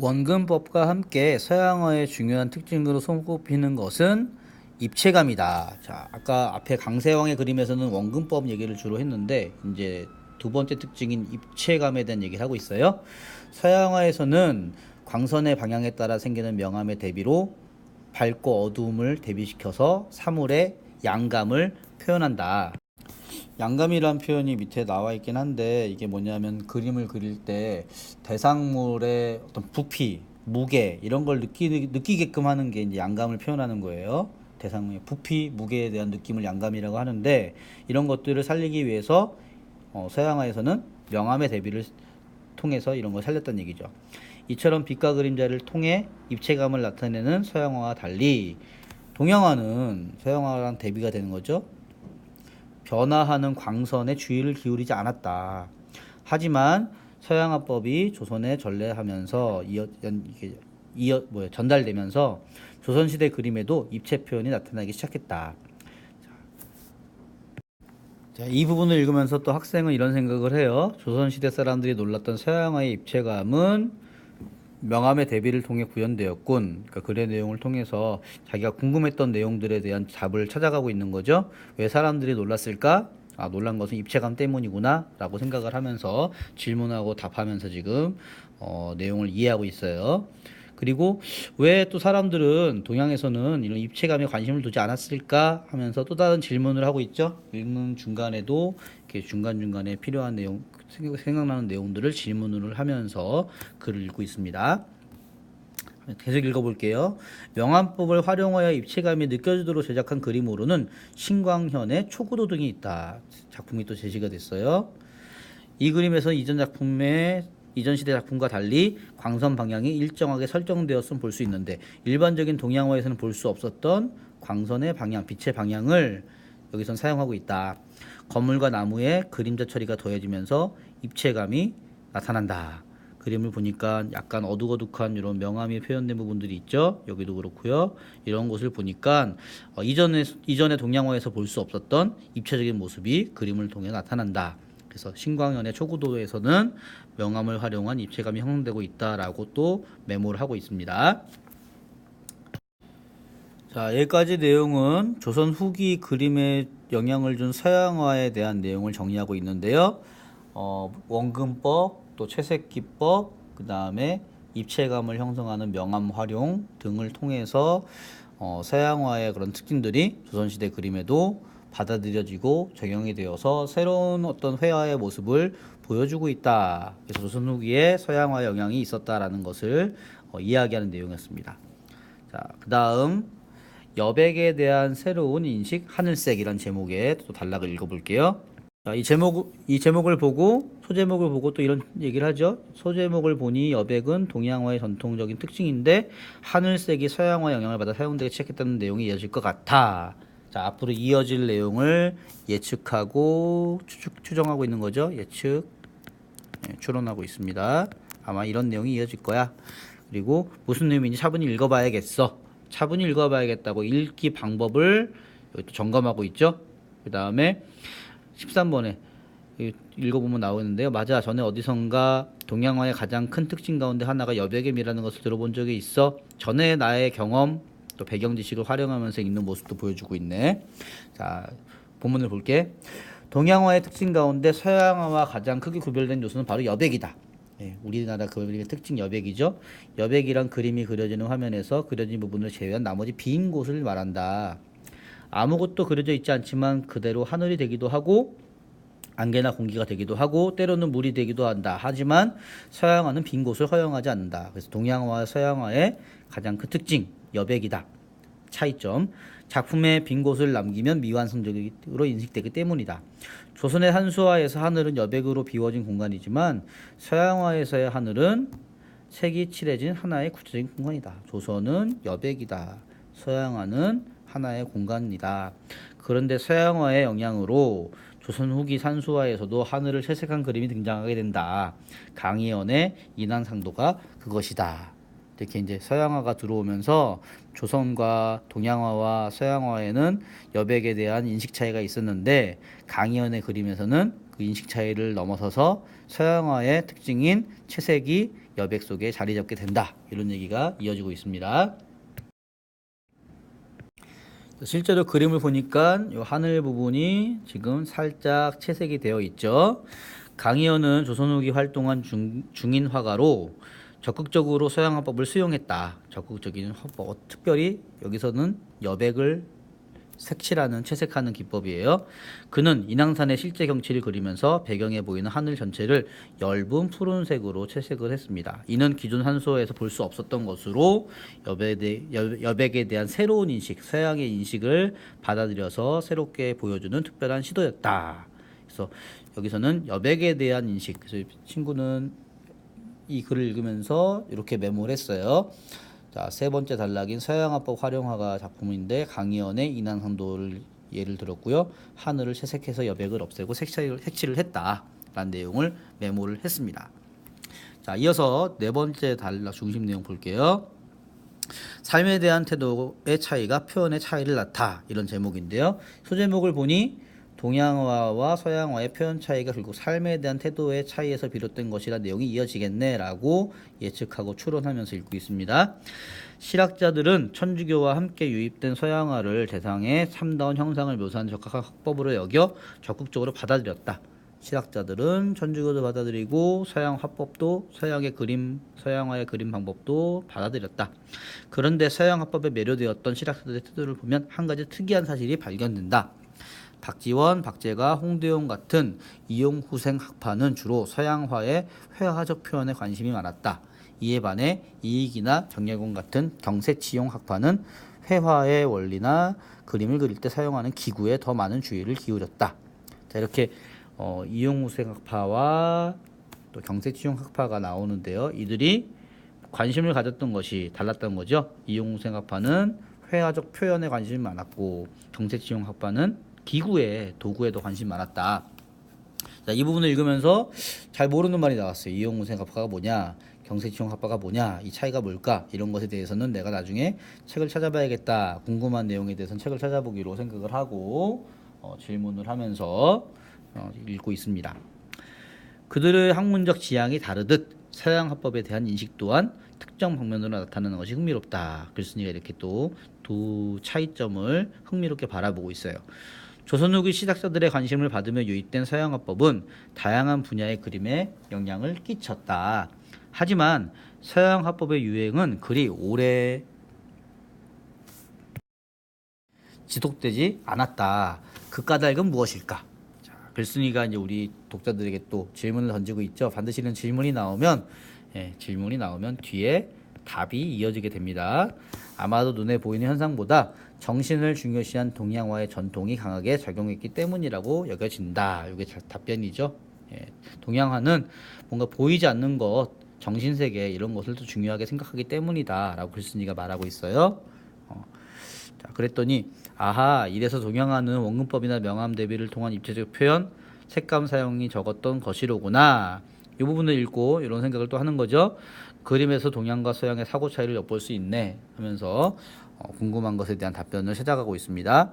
원근법과 함께 서양어의 중요한 특징으로 손꼽히는 것은 입체감이다. 자, 아까 앞에 강세왕의 그림에서는 원근법 얘기를 주로 했는데 이제 두 번째 특징인 입체감에 대한 얘기를 하고 있어요. 서양화에서는 광선의 방향에 따라 생기는 명암의 대비로 밝고 어두움을 대비시켜서 사물의 양감을 표현한다. 양감이란 표현이 밑에 나와 있긴 한데 이게 뭐냐면 그림을 그릴 때 대상물의 어떤 부피, 무게 이런 걸 느끼게끔 하는 게 이제 양감을 표현하는 거예요. 대상물의 부피, 무게에 대한 느낌을 양감이라고 하는데 이런 것들을 살리기 위해서 서양화에서는 명암의 대비를 통해서 이런 걸 살렸다는 얘기죠. 이처럼 빛과 그림자를 통해 입체감을 나타내는 서양화와 달리 동양화는 서양화랑 대비가 되는 거죠. 변화하는 광선에 주의를 기울이지 않았다. 하지만 서양화법이 조선에 전래하면서 전달되면서 조선시대 그림에도 입체 표현이 나타나기 시작했다. 자, 이 부분을 읽으면서 또 학생은 이런 생각을 해요. 조선시대 사람들이 놀랐던 서양화의 입체감은 명암의 대비를 통해 구현되었군. 그러니까 글의 내용을 통해서 자기가 궁금했던 내용들에 대한 답을 찾아가고 있는 거죠. 왜 사람들이 놀랐을까? 아, 놀란 것은 입체감 때문이구나 라고 생각을 하면서 질문하고 답하면서 지금 내용을 이해하고 있어요. 그리고 왜 또 사람들은 동양에서는 이런 입체감에 관심을 두지 않았을까 하면서 또 다른 질문을 하고 있죠. 읽는 중간에도 이렇게 중간중간에 필요한 내용, 생각나는 내용들을 질문을 하면서 글을 읽고 있습니다. 계속 읽어볼게요. 명암법을 활용하여 입체감이 느껴지도록 제작한 그림으로는 신광현의 초구도 등이 있다. 작품이 또 제시가 됐어요. 이 그림에서 이전 시대 작품과 달리 광선 방향이 일정하게 설정되었음을 볼 수 있는데 일반적인 동양화에서는 볼 수 없었던 광선의 방향, 빛의 방향을 여기선 사용하고 있다. 건물과 나무에 그림자 처리가 더해지면서 입체감이 나타난다. 그림을 보니까 약간 어둑어둑한 이런 명암이 표현된 부분들이 있죠. 여기도 그렇고요. 이런 것을 보니까 이전에 동양화에서 볼 수 없었던 입체적인 모습이 그림을 통해 나타난다. 그래서 신광현의 초고도에서는 명암을 활용한 입체감이 형성되고 있다라고 또 메모를 하고 있습니다. 자, 여기까지 내용은 조선 후기 그림에 영향을 준 서양화에 대한 내용을 정리하고 있는데요. 원근법, 또 채색기법, 그 다음에 입체감을 형성하는 명암 활용 등을 통해서 서양화의 그런 특징들이 조선시대 그림에도 받아들여지고 적용이 되어서 새로운 어떤 회화의 모습을 보여주고 있다. 그래서 조선 후기에 서양화 영향이 있었다라는 것을 이야기하는 내용이었습니다. 자, 그 다음 여백에 대한 새로운 인식 하늘색이란 제목의 또 단락을 읽어볼게요. 자, 이 제목을 보고 소제목을 보고 또 이런 얘기를 하죠. 소제목을 보니 여백은 동양화의 전통적인 특징인데 하늘색이 서양화 영향을 받아 사용되기 시작했다는 내용이 이어질 것 같아. 자, 앞으로 이어질 내용을 예측하고 추정하고 있는 거죠. 예측, 추론하고 있습니다. 아마 이런 내용이 이어질 거야. 그리고 무슨 의미인지 차분히 읽어봐야겠어. 차분히 읽어봐야겠다고 읽기 방법을 여기 또 점검하고 있죠. 그 다음에 13번에 읽어보면 나오는데요. 맞아. 전에 어디선가 동양화의 가장 큰 특징 가운데 하나가 여백임이라는 것을 들어본 적이 있어. 전에 나의 경험 또 배경 지식을 활용하면서 읽는 모습도 보여주고 있네. 자, 본문을 볼게. 동양화의 특징 가운데 서양화와 가장 크게 구별된 요소는 바로 여백이다. 예, 우리나라 그림의 특징 여백이죠. 여백이란 그림이 그려지는 화면에서 그려진 부분을 제외한 나머지 빈 곳을 말한다. 아무것도 그려져 있지 않지만 그대로 하늘이 되기도 하고 안개나 공기가 되기도 하고 때로는 물이 되기도 한다. 하지만 서양화는 빈 곳을 허용하지 않는다. 그래서 동양화와 서양화의 가장 큰 특징 여백이다. 차이점. 작품에 빈 곳을 남기면 미완성적으로 인식되기 때문이다. 조선의 한수화에서 하늘은 여백으로 비워진 공간이지만 서양화에서의 하늘은 색이 칠해진 하나의 구체적인 공간이다. 조선은 여백이다. 서양화는 하나의 공간이다. 그런데 서양화의 영향으로 조선 후기 산수화에서도 하늘을 채색한 그림이 등장하게 된다. 강희연의 인왕상도가 그것이다. 이렇게 이제 서양화가 들어오면서 조선과 동양화와 서양화에는 여백에 대한 인식 차이가 있었는데 강희연의 그림에서는 그 인식 차이를 넘어서서 서양화의 특징인 채색이 여백 속에 자리 잡게 된다. 이런 얘기가 이어지고 있습니다. 실제로 그림을 보니까 이 하늘 부분이 지금 살짝 채색이 되어 있죠. 강희연은 조선 후기 활동한 중인 화가로 적극적으로 서양화법을 수용했다. 적극적인 화법, 특별히 여기서는 여백을 색칠하는 채색하는 기법이에요. 그는 인왕산의 실제 경치를 그리면서 배경에 보이는 하늘 전체를 엷은 푸른색으로 채색을 했습니다. 이는 기존 한소에서 볼 수 없었던 것으로 여백에 대한 새로운 인식, 서양의 인식을 받아들여서 새롭게 보여주는 특별한 시도였다. 그래서 여기서는 여백에 대한 인식, 그래서 친구는 이 글을 읽으면서 이렇게 메모를 했어요. 자, 세 번째 단락인 서양화법 활용화가 작품인데 강희연의 인왕산도를 예를 들었고요. 하늘을 채색해서 여백을 없애고 색칠을 했다 라는 내용을 메모를 했습니다. 자, 이어서 네 번째 단락 중심 내용 볼게요. 삶에 대한 태도의 차이가 표현의 차이를 낳다, 이런 제목인데요. 소제목을 보니 동양화와 서양화의 표현 차이가 결국 삶에 대한 태도의 차이에서 비롯된 것이라 내용이 이어지겠네 라고 예측하고 추론하면서 읽고 있습니다. 실학자들은 천주교와 함께 유입된 서양화를 대상의 참다운 형상을 묘사하는 적합한 화법으로 여겨 적극적으로 받아들였다. 실학자들은 천주교도 받아들이고 서양 화법도 서양화의 그림 방법도 받아들였다. 그런데 서양 화법에 매료되었던 실학자들의 태도를 보면 한 가지 특이한 사실이 발견된다. 박지원, 박재가, 홍대용 같은 이용후생 학파는 주로 서양화의 회화적 표현에 관심이 많았다. 이에 반해 이익이나 정예공 같은 경세치용 학파는 회화의 원리나 그림을 그릴 때 사용하는 기구에 더 많은 주의를 기울였다. 자, 이렇게 이용후생 학파와 또 경세치용 학파가 나오는데요. 이들이 관심을 가졌던 것이 달랐던 거죠. 이용후생 학파는 회화적 표현에 관심이 많았고 경세치용 학파는 기구에, 도구에도 관심이 많았다. 자, 이 부분을 읽으면서 잘 모르는 말이 나왔어요. 이용후생 학파가 뭐냐, 경세치용 학파가 뭐냐, 이 차이가 뭘까, 이런 것에 대해서는 내가 나중에 책을 찾아봐야겠다. 궁금한 내용에 대해서는 책을 찾아보기로 생각을 하고 질문을 하면서 읽고 있습니다. 그들의 학문적 지향이 다르듯 서양 화법에 대한 인식 또한 특정 방면으로 나타나는 것이 흥미롭다. 글쓴이가 이렇게 또 두 차이점을 흥미롭게 바라보고 있어요. 조선 후기 시작자들의 관심을 받으며 유입된 서양 화법은 다양한 분야의 그림에 영향을 끼쳤다. 하지만 서양 화법의 유행은 그리 오래 지속되지 않았다. 그 까닭은 무엇일까? 자, 글쓴이가 이제 우리 독자들에게 또 질문을 던지고 있죠. 반드시 이런 질문이 나오면 뒤에 답이 이어지게 됩니다. 아마도 눈에 보이는 현상보다 정신을 중요시한 동양화의 전통이 강하게 작용했기 때문이라고 여겨진다. 이게 답변이죠. 동양화는 뭔가 보이지 않는 것, 정신세계 이런 것을 더 중요하게 생각하기 때문이다 라고 글쓴이가 말하고 있어요. 자, 그랬더니 이래서 동양화는 원근법이나 명암 대비를 통한 입체적 표현, 색감 사용이 적었던 것이로구나. 이 부분을 읽고 이런 생각을 또 하는 거죠. 그림에서 동양과 서양의 사고 차이를 엿볼 수 있네 하면서 궁금한 것에 대한 답변을 찾아가고 있습니다.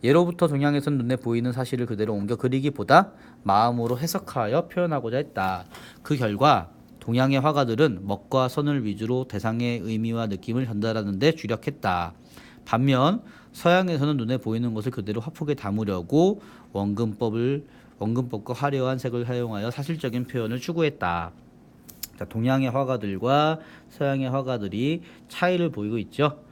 예로부터 동양에서는 눈에 보이는 사실을 그대로 옮겨 그리기보다 마음으로 해석하여 표현하고자 했다. 그 결과 동양의 화가들은 먹과 선을 위주로 대상의 의미와 느낌을 전달하는 데 주력했다. 반면 서양에서는 눈에 보이는 것을 그대로 화폭에 담으려고 원근법과 화려한 색을 사용하여 사실적인 표현을 추구했다. 자, 동양의 화가들과 서양의 화가들이 차이를 보이고 있죠.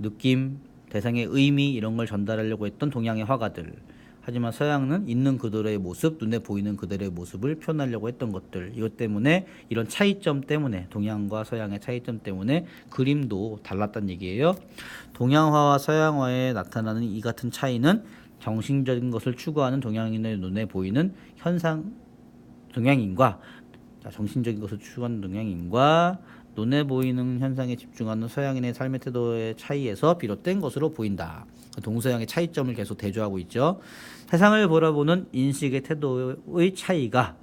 느낌, 대상의 의미 이런 걸 전달하려고 했던 동양의 화가들. 하지만 서양은 있는 그대로의 모습, 눈에 보이는 그대로의 모습을 표현하려고 했던 것들. 이것 때문에 이런 차이점 때문에 동양과 서양의 차이점 때문에 그림도 달랐다는 얘기예요. 동양화와 서양화에 나타나는 이 같은 차이는 정신적인 것을 추구하는 동양인의 눈에 보이는 동양인과 정신적인 것을 추구하는 동양인과 눈에 보이는 현상에 집중하는 서양인의 삶의 태도의 차이에서 비롯된 것으로 보인다. 동서양의 차이점을 계속 대조하고 있죠. 세상을 바라보는 인식의 태도의 차이가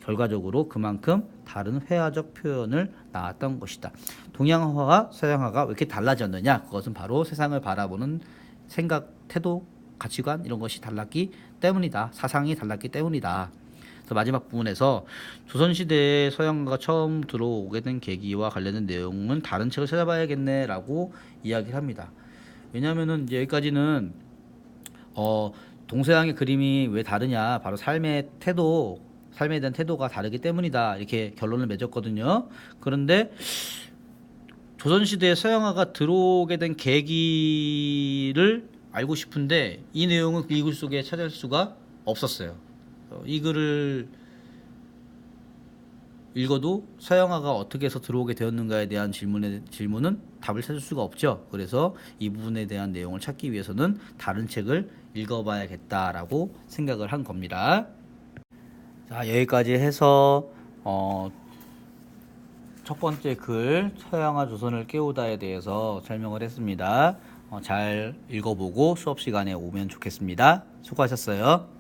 결과적으로 그만큼 다른 회화적 표현을 낳았던 것이다. 동양화와 서양화가 왜 이렇게 달라졌느냐? 그것은 바로 세상을 바라보는 생각, 태도, 가치관 이런 것이 달랐기 때문이다. 사상이 달랐기 때문이다. 그래서 마지막 부분에서 조선시대에 서양화가 처음 들어오게 된 계기와 관련된 내용은 다른 책을 찾아봐야겠네라고 이야기를 합니다. 왜냐하면은 이제 여기까지는 동서양의 그림이 왜 다르냐, 바로 삶의 태도, 삶에 대한 태도가 다르기 때문이다, 이렇게 결론을 맺었거든요. 그런데 조선시대에 서양화가 들어오게 된 계기를 알고 싶은데 이 내용은 이 글 속에 찾을 수가 없었어요. 이 글을 읽어도 서양화가 어떻게 해서 들어오게 되었는가에 대한 질문은 답을 찾을 수가 없죠. 그래서 이 부분에 대한 내용을 찾기 위해서는 다른 책을 읽어봐야겠다라고 생각을 한 겁니다. 자, 여기까지 해서 첫 번째 글 서양화 조선을 깨우다에 대해서 설명을 했습니다. 잘 읽어보고 수업 시간에 오면 좋겠습니다. 수고하셨어요.